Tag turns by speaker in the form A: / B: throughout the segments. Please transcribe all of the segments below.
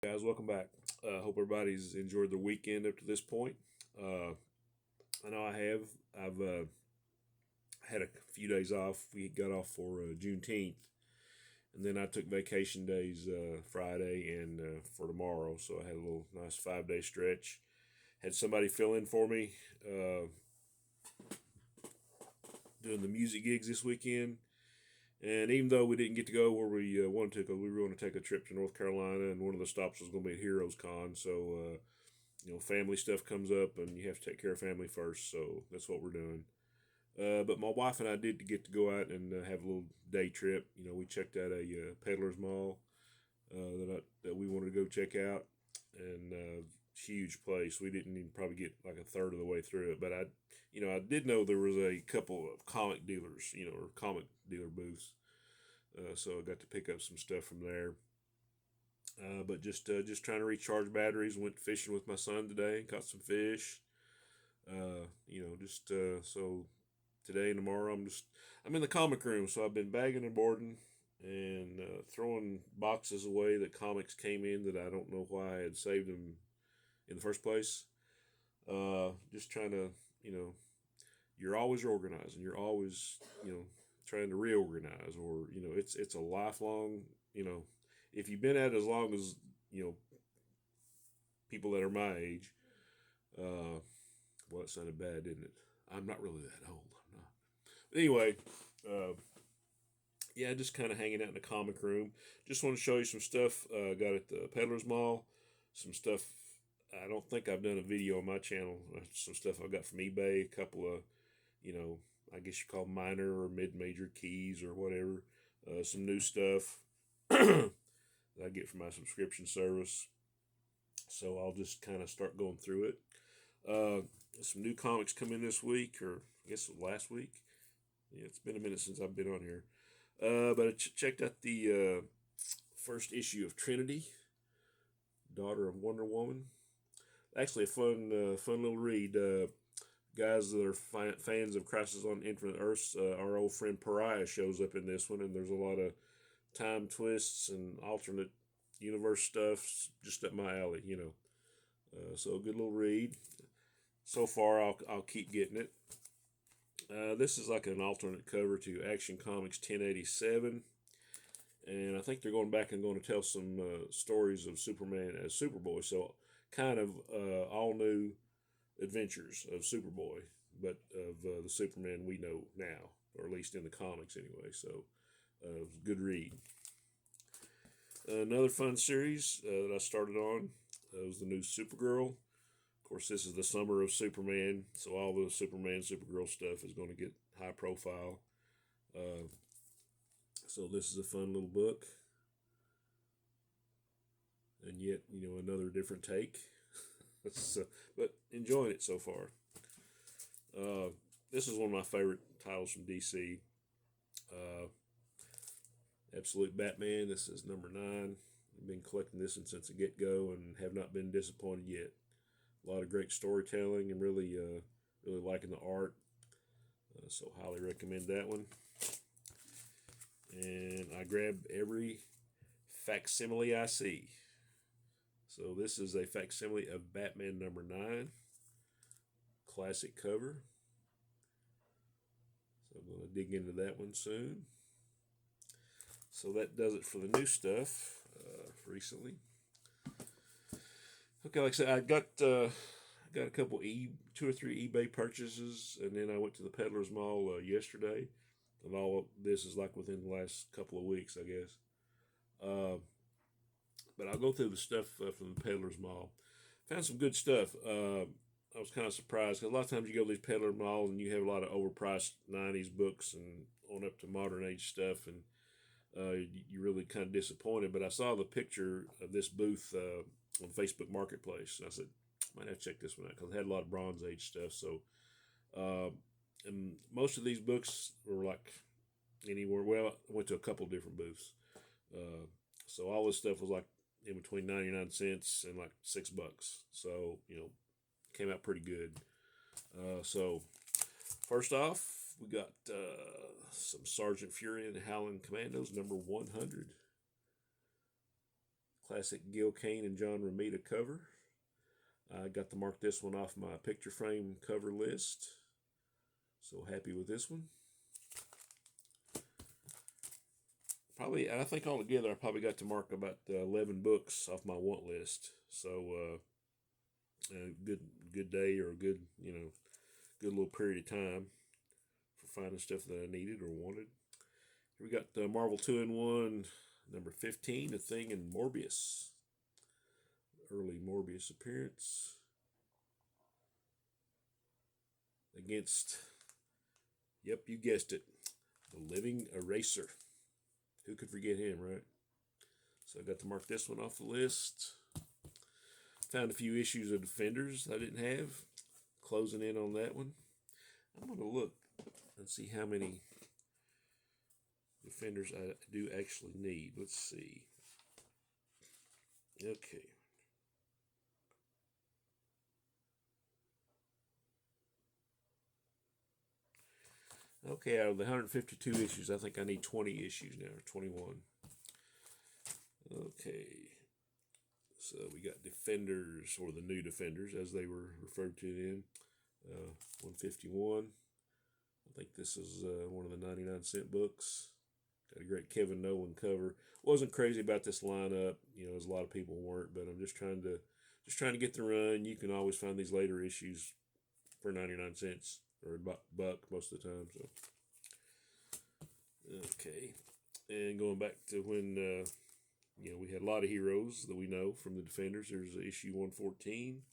A: Guys, welcome back. Hope everybody's enjoyed their weekend up to this point. Uh, I know I have. I've had a few days off. We got off for Juneteenth, and then I took vacation days Friday and for tomorrow. So I had a little nice 5 day stretch. Had somebody fill in for me doing the music gigs this weekend. And even though we didn't get to go where we wanted to, because we were going to take a trip to North Carolina, and one of the stops was going to be at Heroes Con. So family stuff comes up, and you have to take care of family first. So that's what we're doing. But my wife and I did get to go out and have a little day trip. We checked out a peddlers mall that we wanted to go check out, and huge place. We didn't even probably get like a third of the way through it, but I did know there was a couple of comic dealers, or comic dealer booths. So I got to pick up some stuff from there. But just trying to recharge batteries. Went fishing with my son today. Caught some fish. Just so today and tomorrow I'm in the comic room. So I've been bagging and boarding and throwing boxes away that comics came in that I don't know why I had saved them in the first place. Just trying to you're always organizing. You're always trying to reorganize, or it's a lifelong if you've been at it as long as people that are my age. Well, it sounded bad, didn't it? I'm not really that old. I'm not. But anyway, uh, yeah, just kind of hanging out in the comic room. Just want to show you some stuff. Got at the Peddlers Mall. Some stuff. I don't think I've done a video on my channel. Some stuff I got from eBay. A couple of, you know, I guess you call minor or mid-major keys or whatever. Some new stuff that I get from my subscription service. So I'll just kind of start going through it. Uh, some new comics come in this week, or I guess last week. Yeah, it's been a minute since I've been on here. But I checked out the first issue of Trinity, Daughter of Wonder Woman. Actually, a fun little read. Guys that are fans of Crisis on Infinite Earths, our old friend Pariah shows up in this one, and there's a lot of time twists and alternate universe stuff, just up my alley. So a good little read. So far, I'll keep getting it. This is like an alternate cover to Action Comics 1087, and I think they're going back and going to tell some stories of Superman as Superboy. So kind of all new adventures of Superboy, but of the Superman we know now, or at least in the comics anyway. So good read. Another fun series that I started on was the new Supergirl. Of course, this is the summer of Superman, so all the Superman, Supergirl stuff is going to get high profile. Uh, so this is a fun little book, and yet another different take. So, but enjoying it so far. Uh, this is one of my favorite titles from DC. Uh, Absolute Batman. This is number 9. I've been collecting this one since the get go and have not been disappointed yet. A lot of great storytelling and really liking the art. So highly recommend that one. And I grab every facsimile I see. So this is a facsimile of Batman number 9. Classic cover. So I'm going to dig into that one soon. So that does it for the new stuff recently. Okay, like I said, I got a couple 2 or 3 eBay purchases, and then I went to the Peddlers Mall yesterday, and all of this is like within the last couple of weeks, I guess. Uh, but I'll go through the stuff from the Peddlers Mall. Found some good stuff. I was kind of surprised because a lot of times you go to these peddler malls and you have a lot of overpriced '90s books and on up to modern age stuff, and you're really kind of disappointed. But I saw the picture of this booth on Facebook Marketplace, and I said, I might have to check this one out because it had a lot of Bronze Age stuff. So, and most of these books were like anywhere. Well, I went to a couple different booths, so all this stuff was like in between 99 cents and like $6. So came out pretty good. So first off, we got some Sergeant Fury and the Howling Commandos, number 100. Classic Gil Kane and John Romita cover. I got to mark this one off my picture frame cover list. So happy with this one. I think altogether I probably got to mark about 11 books off my want list. So a good day, or a good good little period of time for finding stuff that I needed or wanted. Here we got the Marvel 2-in-1 number 15, A Thing in Morbius. Early Morbius appearance against, yep, you guessed it, the Living Eraser. Who could forget him, right? So I got to mark this one off the list. Found a few issues of Defenders I didn't have. Closing in on that one. I'm going to look and see how many Defenders I do actually need. Let's see. Okay. Okay, out of the 152 issues, I think I need 20 issues now, or 21. Okay. So we got Defenders, or the New Defenders, as they were referred to then. 151. I think this is one of the 99-cent books. Got a great Kevin Nolan cover. Wasn't crazy about this lineup, as a lot of people weren't, but I'm just trying to get the run. You can always find these later issues for 99 cents or a buck most of the time. So okay, and going back to when we had a lot of heroes that we know from the Defenders. There's issue 114.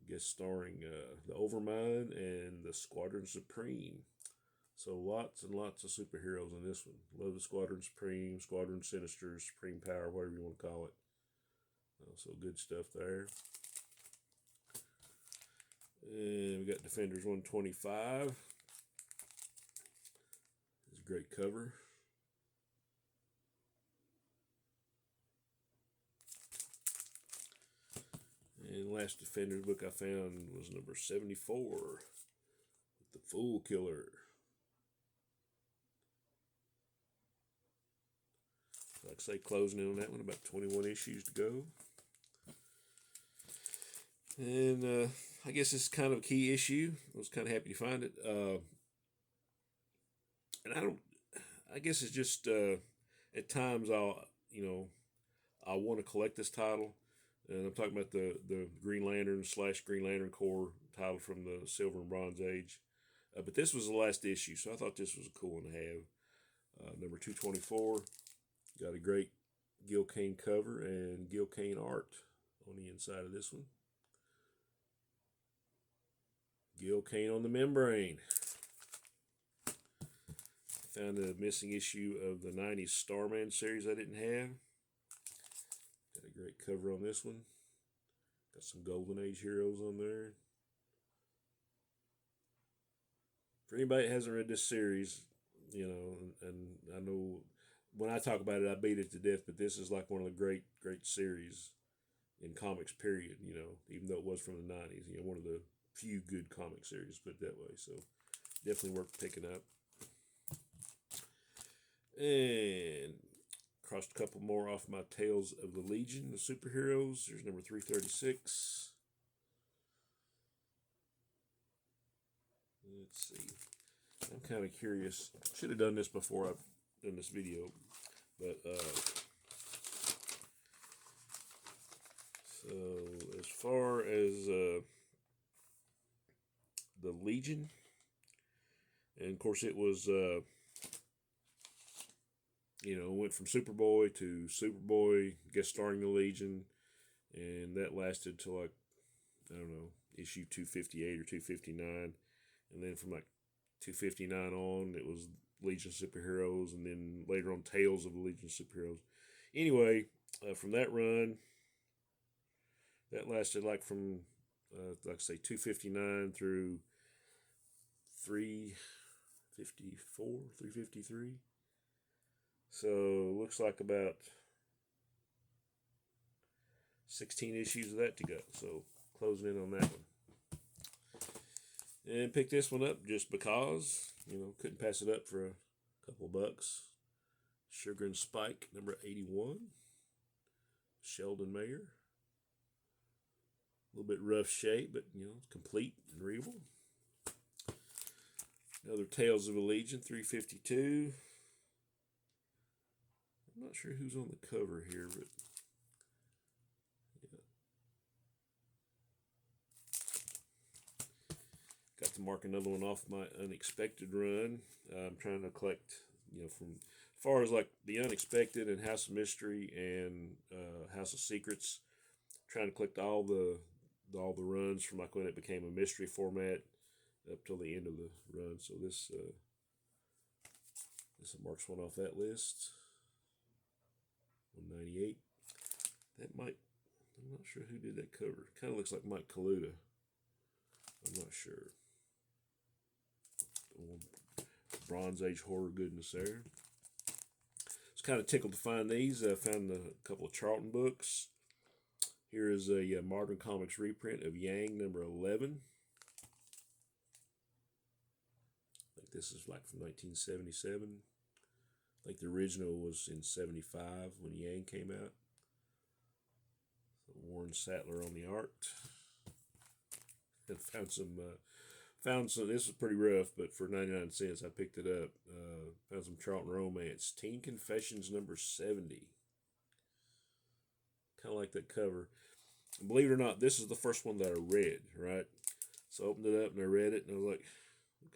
A: Guest starring the Overmind and the Squadron Supreme. So lots and lots of superheroes in this one. Love the Squadron Supreme, Squadron Sinister, Supreme Power, whatever you want to call it. So good stuff there. And we got Defenders 125. It's a great cover. And the last Defenders book I found was number 74, with the Fool Killer. Like I say, closing in on that one, about 21 issues to go. And I guess it's kind of a key issue. I was kind of happy to find it. And I guess it's just, at times I want to collect this title. And I'm talking about the Green Lantern / Green Lantern Corps title from the Silver and Bronze Age. But this was the last issue, so I thought this was a cool one to have. Number 224. Got a great Gil Kane cover and Gil Kane art on the inside of this one. Gil Kane on the membrane. Found a missing issue of the 90s Starman series I didn't have. Got a great cover on this one. Got some Golden Age heroes on there. For anybody that hasn't read this series, and I know when I talk about it, I beat it to death, but this is like one of the great series in comics, period, even though it was from the 90s, one of the few good comic series, put it that way. So definitely worth picking up. And crossed a couple more off my Tales of the Legion, the superheroes. There's number 336. Let's see. I'm kind of curious. Should have done this before I've done this video. But, so as far as the Legion, and of course it was, went from Superboy to Superboy, guest starring the Legion, and that lasted till like, I don't know, issue 258 or 259, and then from like 259 on, it was Legion Superheroes, and then later on Tales of the Legion Superheroes. Anyway, from that run, that lasted like from, like I say, 259 through 354, 353. So looks like about 16 issues of that to go. So closing in on that one. And picked this one up just because, couldn't pass it up for a couple bucks. Sugar and Spike, number 81. Sheldon Mayer. A little bit rough shape, but complete and readable. Another Tales of a Legion, 352. I'm not sure who's on the cover here, but yeah. Got to mark another one off my unexpected run. I'm trying to collect, from as far as like the Unexpected and House of Mystery and House of Secrets. Trying to collect all the runs from like when it became a mystery format up till the end of the run. So this marks one off that list. 198. I'm not sure who did that cover. Kind of looks like Mike Kaluta. I'm not sure. Bronze Age horror goodness there. It's kind of tickled to find these. I found a couple of Charlton books. Here is a Modern Comics reprint of Yang, number 11. I think this is like from 1977. I think the original was in 75 when Yang came out. Warren Sattler on the art. And found some. This was pretty rough, but for 99 cents I picked it up. Found some Charlton Romance. Teen Confessions, number 70. Kind of like that cover. And believe it or not, this is the first one that I read, right? So I opened it up and I read it, and I was like,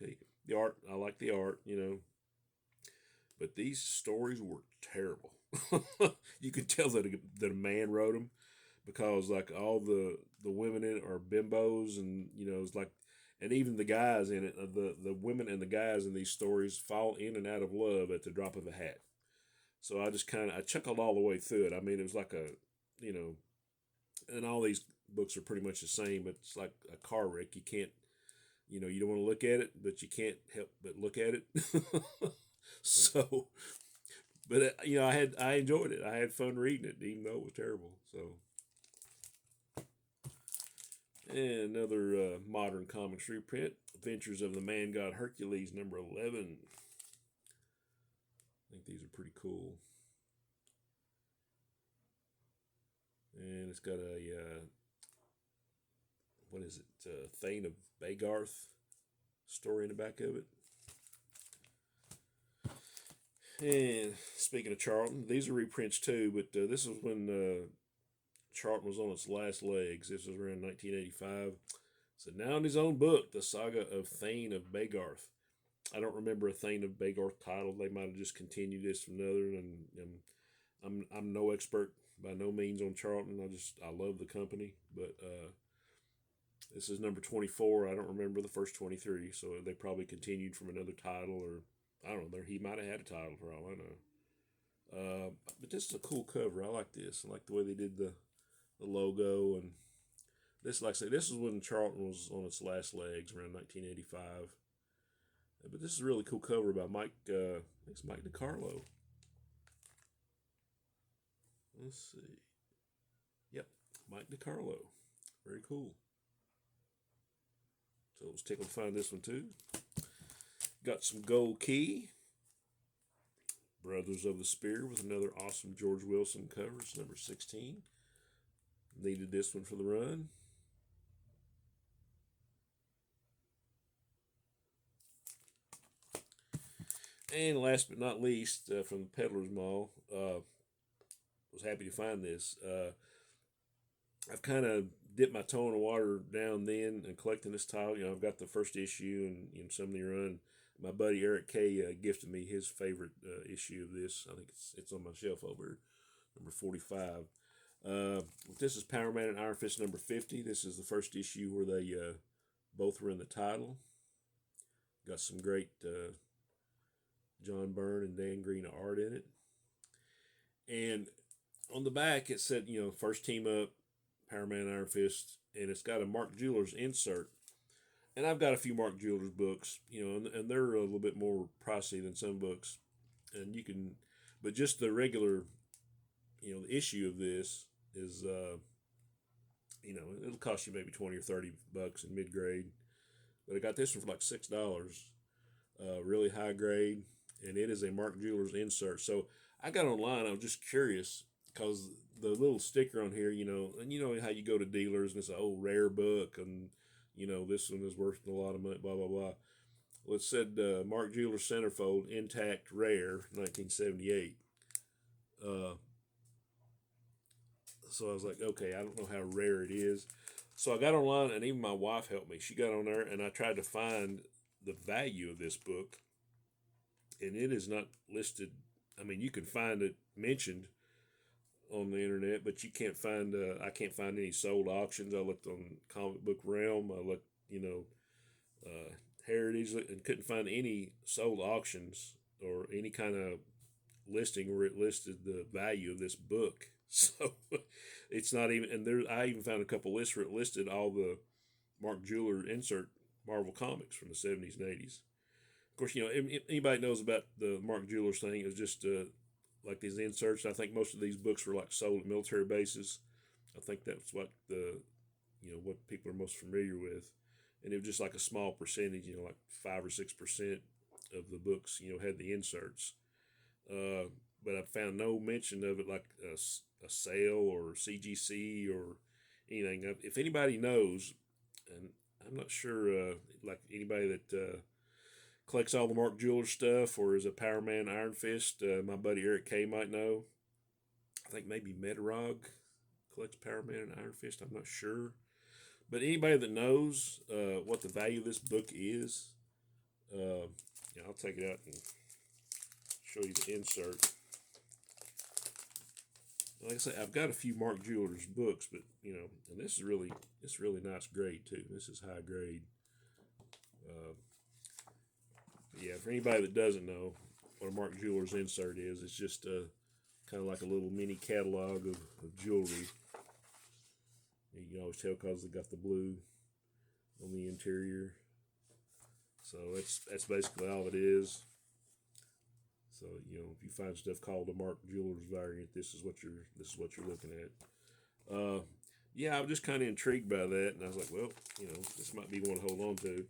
A: okay, the art, I like the art, But these stories were terrible. You could tell that a man wrote them, because like all the women in it are bimbos, and it's like, and even the guys in it, the women and the guys in these stories fall in and out of love at the drop of a hat. So I just I chuckled all the way through it. I mean, it was like and all these books are pretty much the same, but it's like a car wreck. You can't, you don't want to look at it, but you can't help but look at it. So, but I enjoyed it. I had fun reading it, even though it was terrible. So, and another Modern Comics reprint, Adventures of the Man God Hercules, number 11. I think these are pretty cool. And it's got a, what is it, Thane of Bagarth story in the back of it. And speaking of Charlton, these are reprints too, but this is when Charlton was on its last legs. This was around 1985. So now in his own book, The Saga of Thane of Bagarth. I don't remember a Thane of Bagarth title. They might have just continued this from another, and I'm no expert by no means on Charlton. I love the company, but this is number 24. I don't remember the first 23, so they probably continued from another title, or I don't know. He might have had a title for all I know. But this is a cool cover. I like this. I like the way they did the logo, and this, like I say, this is when Charlton was on its last legs around 1985. But this is a really cool cover by Mike. It's Mike DiCarlo. Let's see. Yep, Mike DiCarlo. Very cool. So it was tickled to find this one too. Got some Gold Key. Brothers of the Spear with another awesome George Wilson cover. It's number 16. Needed this one for the run. And last but not least, from the Peddlers Mall, was happy to find this. I've kind of dipped my toe in the water down then and collecting this title. I've got the first issue and some of the run. My buddy Eric K gifted me his favorite issue of this. I think it's on my shelf over here, number 45. This is Power Man and Iron Fist number 50. This is the first issue where they both were in the title. Got some great John Byrne and Dan Green art in it. And on the back it said, first team up, Power Man and Iron Fist, and it's got a Mark Jewelers insert. And I've got a few Mark Jewelers books, and they're a little bit more pricey than some books. And you can, but just the regular, the issue of this is, it'll cost you maybe $20 or $30 in mid-grade. But I got this one for like $6, really high grade, and it is a Mark Jewelers insert. So I got online. I was just curious because the little sticker on here, and you know how you go to dealers and it's an old rare book, and this one is worth a lot of money, blah blah blah. Well, it said Mark Jeweler Centerfold intact rare, 1978. Uh, so I was like, okay, I don't know how rare it is. So I got online, and even my wife helped me. She got on there, and I tried to find the value of this book, and it is not listed. I mean, you can find it mentioned on the internet, but you can't find. I can't find any sold auctions. I looked on Comic Book Realm. I looked, uh, Heritage, and couldn't find any sold auctions or any kind of listing where it listed the value of this book. So it's not even. And there, I even found a couple lists where it listed all the Mark Jeweler insert Marvel comics from the 70s and 80s. Of course, anybody knows about the Mark Jewelers thing. It was just like these inserts. I think most of these books were like sold at military bases. I think that's what what people are most familiar with. And it was just like a small percentage, like 5 or 6% of the books, had the inserts. But I found no mention of it, like a sale or CGC or anything. If anybody knows, and I'm not sure, like anybody that collects all the Mark Jeweler stuff or is a Power Man Iron Fist, my buddy Eric K might know. I think maybe Metarog collects Power Man and Iron Fist. I'm not sure. But anybody that knows what the value of this book is, I'll take it out and show you the insert. Like I say, I've got a few Mark Jewelers books, but and this is really nice grade too. This is high grade. Yeah, for anybody that doesn't know what a Mark Jewelers insert is, it's just kind of like a little mini catalog of jewelry. You can always tell because they got the blue on the interior. So that's basically all it is. So if you find stuff called a Mark Jewelers variant, this is what you're looking at. Yeah, I was just kind of intrigued by that, and I was like, well, this might be one to hold on to.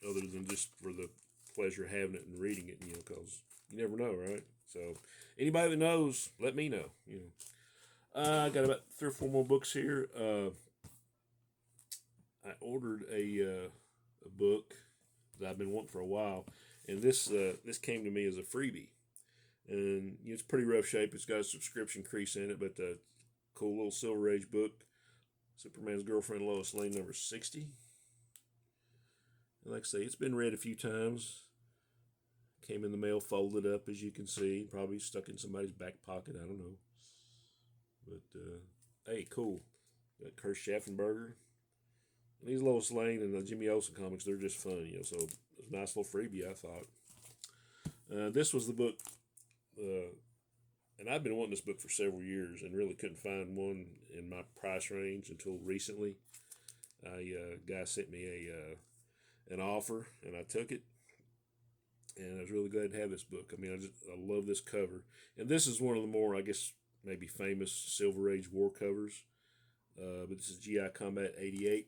A: Other than just for the pleasure of having it and reading it, because you never know, right? So anybody that knows, let me know. I got about 3 or 4 more books here. I ordered a book that I've been wanting for a while, and this came to me as a freebie, and it's pretty rough shape. It's got a subscription crease in it, but cool little Silver Age book, Superman's Girlfriend Lois Lane number 60. And like I say, it's been read a few times. Came in the mail folded up, as you can see. Probably stuck in somebody's back pocket. I don't know. But, hey, cool. Got Kurt Schaffenberger. And these Lois Lane and the Jimmy Olsen comics, they're just fun, So it was a nice little freebie, I thought. This was the book, and I've been wanting this book for several years and really couldn't find one in my price range until recently. A guy sent me an offer, and I took it. And I was really glad to have this book. I mean, I love this cover. And this is one of the more, I guess, maybe famous Silver Age war covers. But this is GI Combat 88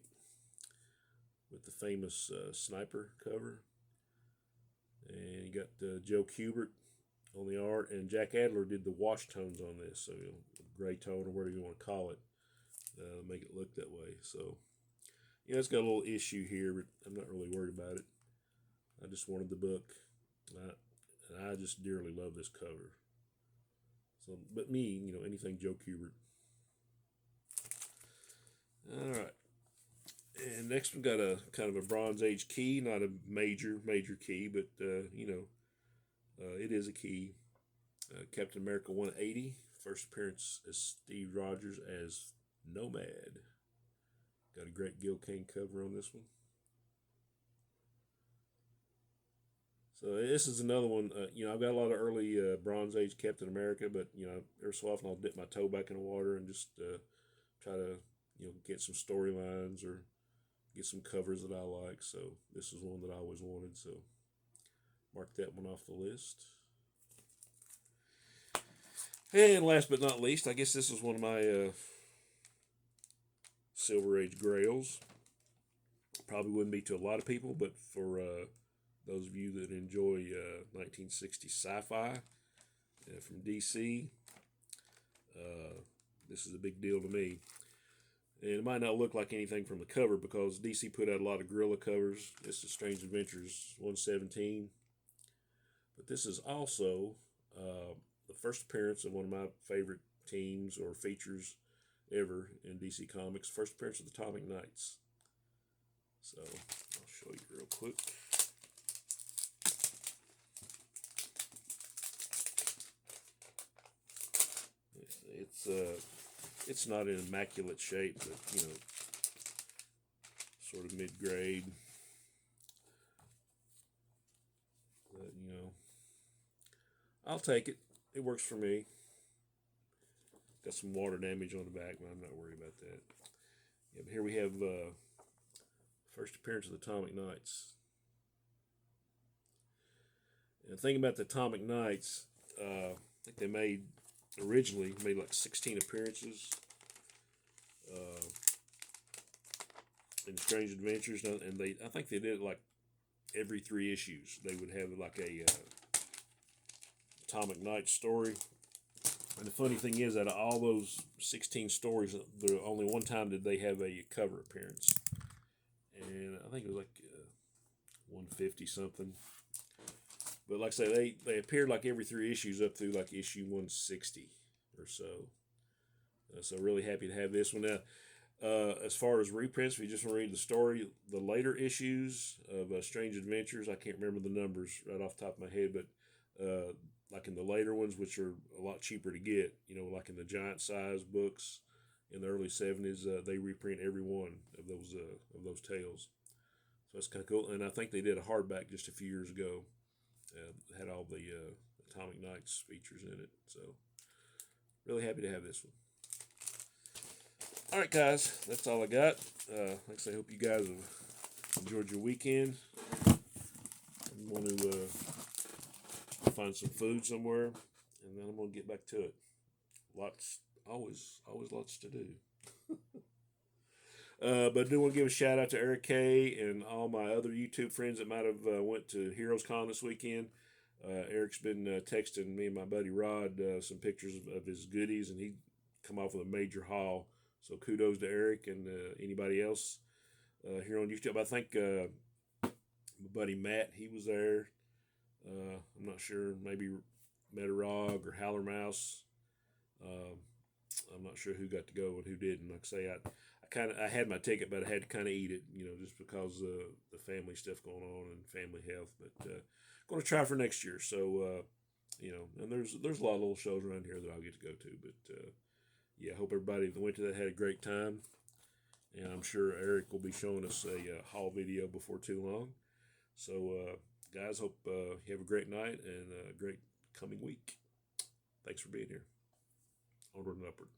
A: with the famous sniper cover. And you got Joe Kubert on the art, and Jack Adler did the wash tones on this, so gray tone or whatever you want to call it, make it look that way. So it's got a little issue here, but I'm not really worried about it. I just wanted the book, and I just dearly love this cover. So, but me, anything Joe Kubert. All right. And next we got a kind of a Bronze Age key, not a major key, but it is a key. Captain America 180, first appearance as Steve Rogers as Nomad. Got a great Gil Kane cover on this one. So this is another one. I've got a lot of early Bronze Age Captain America, but every so often I'll dip my toe back in the water and just try to get some storylines or get some covers that I like. So this is one that I always wanted. So mark that one off the list. And last but not least, I guess this is one of my Silver Age grails. Probably wouldn't be to a lot of people, but for Those of you that enjoy 1960s sci-fi from DC, this is a big deal to me. And it might not look like anything from the cover because DC put out a lot of Gorilla covers. This is Strange Adventures 117. But this is also the first appearance of one of my favorite teams or features ever in DC Comics. First appearance of the Atomic Knights. So I'll show you real quick. It's not in immaculate shape, but you know, sort of mid-grade. But you know, I'll take it. It works for me. Got some water damage on the back, but I'm not worried about that. Yeah, but here we have first appearance of the Atomic Knights. And the thing about the Atomic Knights, I think they originally made like 16 appearances in Strange Adventures, and I think they did it like every 3 issues. They would have like a Atomic Knights story. And the funny thing is that all those 16 stories, only one time did they have a cover appearance. And I think it was like 150 something. But like I say, they appeared like every 3 issues up through like issue 160 or so. So really happy to have this one. Now, as far as reprints, if you just want to read the story, the later issues of Strange Adventures, I can't remember the numbers right off the top of my head, but like in the later ones, which are a lot cheaper to get, you know, like in the giant size books in the early 70s, they reprint every one of those tales. So that's kind of cool. And I think they did a hardback just a few years ago. Had all the Atomic Knights features in it. So really happy to have this one. All right, guys, that's all I got. Like I say, I hope you guys have enjoyed your weekend. I'm going to find some food somewhere, and then I'm going to get back to it. Always lots to do. But I do want to give a shout out to Eric K and all my other YouTube friends that might have went to Heroes Con this weekend. Eric's been texting me and my buddy Rod some pictures of his goodies, and he come off with a major haul. So kudos to Eric and anybody else here on YouTube. I think my buddy Matt, he was there. I'm not sure, maybe Metarog or Howler Mouse. I'm not sure who got to go and who didn't. Like I say, I had my ticket, but I had to kind of eat it, you know, just because the family stuff going on and family health. But going to try for next year. So you know, and there's a lot of little shows around here that I'll get to go to. But yeah, I hope everybody that went to that had a great time. And I'm sure Eric will be showing us a haul video before too long. So guys, hope you have a great night and a great coming week. Thanks for being here. Onward and upward.